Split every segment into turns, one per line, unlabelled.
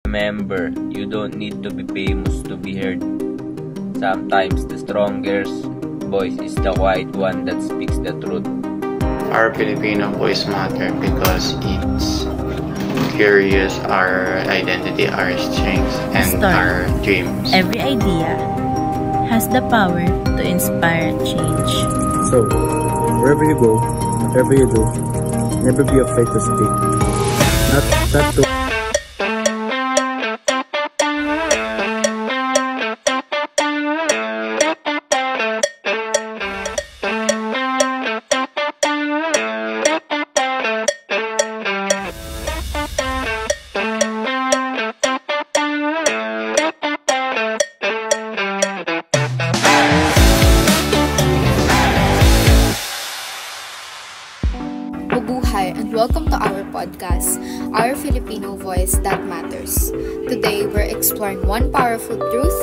Remember, you don't need to be famous to be heard. Sometimes the strongest voice is the quiet one that speaks the truth.
Our Filipino voice matter because it's curious our identity, our strengths, and our dreams.
Every idea has the power to inspire change.
So, wherever you go, whatever you do, never be afraid to speak. Not to
Mabuhay and welcome to our podcast, Our Filipino Voice That Matters. Today, we're exploring one powerful truth.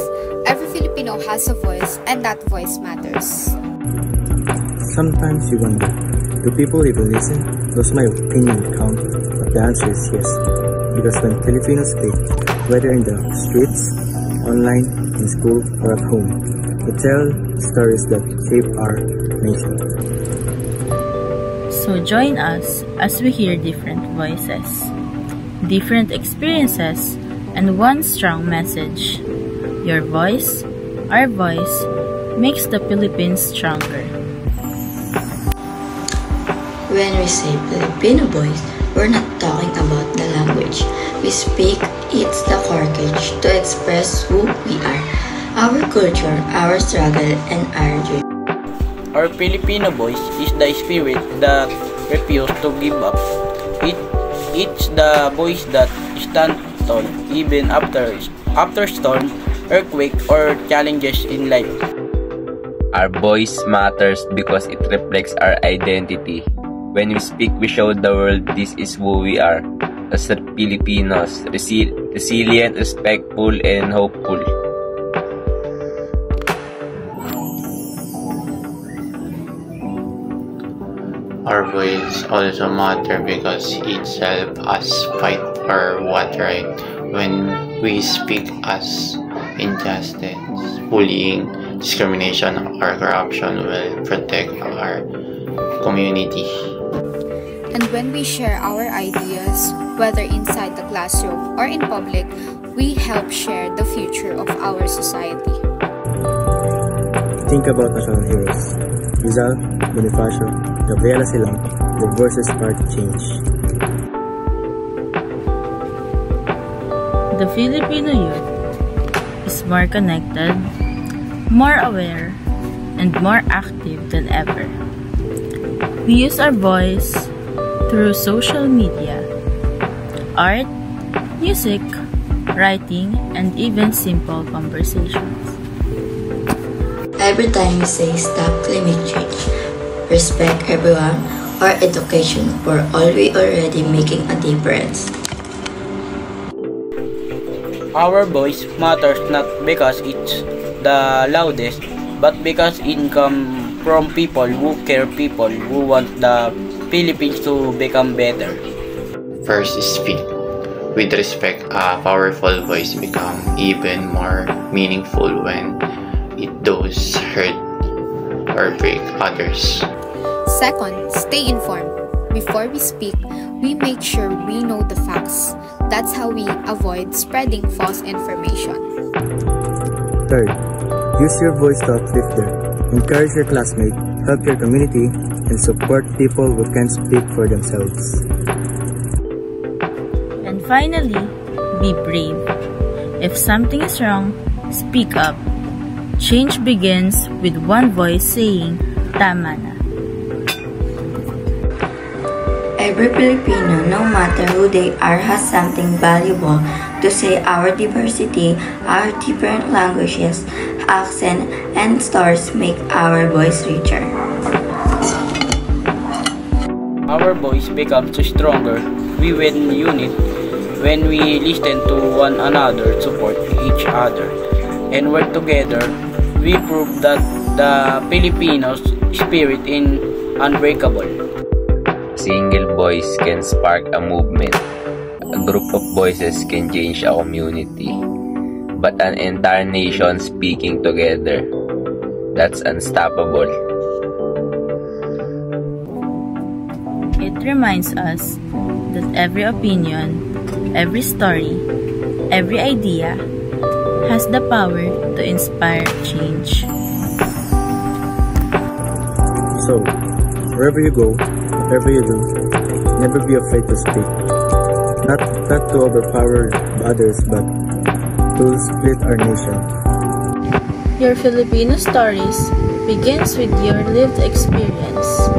Every Filipino has a voice and that voice matters.
Sometimes you wonder, do people even listen? Does my opinion count? But the answer is yes. Because when Filipinos speak, whether in the streets, online, in school, or at home, we tell stories that shape our nation.
So join us as we hear different voices, different experiences, and one strong message. Your voice, our voice, makes the Philippines stronger.
When we say Filipino voice, we're not talking about the language we speak. It's the courage to express who we are, our culture, our struggle, and our dream.
Our Filipino voice is the spirit that refuses to give up. It's the voice that stands tall even after storm, earthquake, or challenges in life.
Our voice matters because it reflects our identity. When we speak, we show the world this is who we are. As Filipinos, resilient, respectful, and hopeful.
Our voice also matter because it helps us fight for what's right. When we speak as injustice, bullying, discrimination, or corruption will protect our community.
And when we share our ideas, whether inside the classroom or in public, we help share the future of our society.
Think about national heroes. Rizal, Bonifacio, Gabriela Silang, their voices spark change.
The Filipino youth is more connected, more aware, and more active than ever. We use our voice through social media, art, music, writing, and even simple conversations.
Every time we say stop climate change, respect everyone, or education, we're already making a difference.
Our voice matters not because it's the loudest, but because it comes from people who care, people who want the Philippines to become better.
First, speak. With respect, a powerful voice becomes even more meaningful when it does hurt or break others.
Second, stay informed. Before we speak, we make sure we know the facts. That's how we avoid spreading false information.
Third, use your voice to uplift them. Encourage your classmates, help your community, and support people who can't speak for themselves.
And finally, be brave. If something is wrong, speak up. Change begins with one voice saying, "Tama na."
Every Filipino, no matter who they are, has something valuable to say. Our diversity, our different languages, accent, and stories make our voice richer.
Our voice becomes stronger. We win unit when we listen to one another, support each other, and work together. We prove that the Filipinos' spirit is unbreakable.
A single voice can spark a movement. a group of voices can change a community, but an entire nation speaking together, that's unstoppable.
It reminds us that every opinion, every story, every idea has the power to inspire change.
So, wherever you go, whatever you do, never be afraid to speak. Not to overpower others, but to split our nation.
Your Filipino stories begins with your lived experience,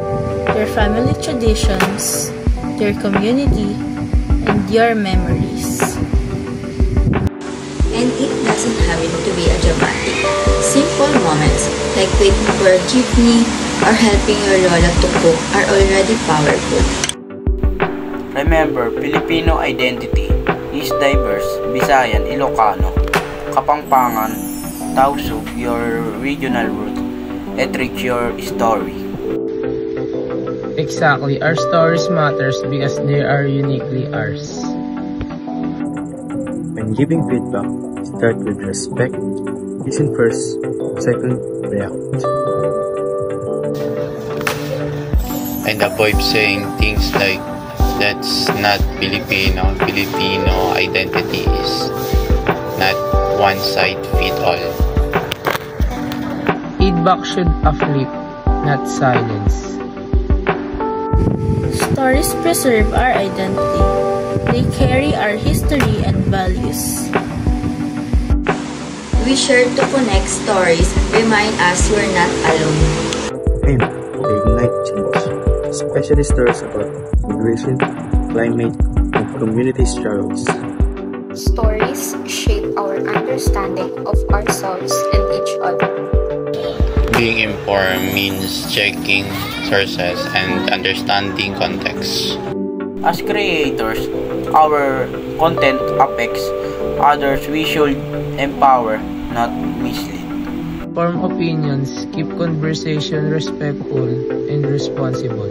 your family traditions, your community, and your memories.
And it doesn't have to be a dramatic. Simple moments like waiting for a jeepney or helping your lola to cook are already powerful.
Remember, Filipino identity is diverse. Bisayan, Ilocano, Kapampangan, Tausug, your regional root, enrich your story.
Exactly, our stories matters because they are uniquely ours.
When giving feedback, start with respect. Listen first, second, react.
And avoid saying things like, that's not Filipino. Filipino identity is not one size fit all.
Feedback should uplift, not silence.
Stories preserve our identity. They carry our history and values.
We share to connect stories, remind us we're not alone.
And they ignite change, especially stories about migration, climate, and community struggles.
Stories shape our understanding of ourselves and each other.
Being informed means checking sources and understanding context.
As creators, our content affects others. We should empower, not mislead.
Form opinions, keep conversation respectful and responsible.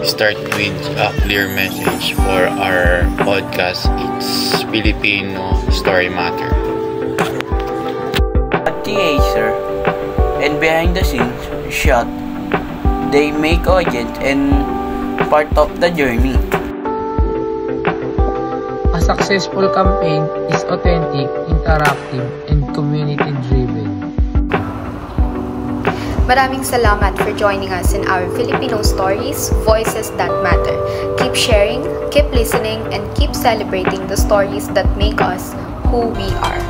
Start with a clear message for our podcast. It's Filipino Story Matter.
At theater and behind the scenes shot, they make audience and part of the journey.
A successful campaign is authentic, interactive, and community-driven.
Maraming salamat for joining us in our Filipino Stories, Voices That Matter. Keep sharing, keep listening, and keep celebrating the stories that make us who we are.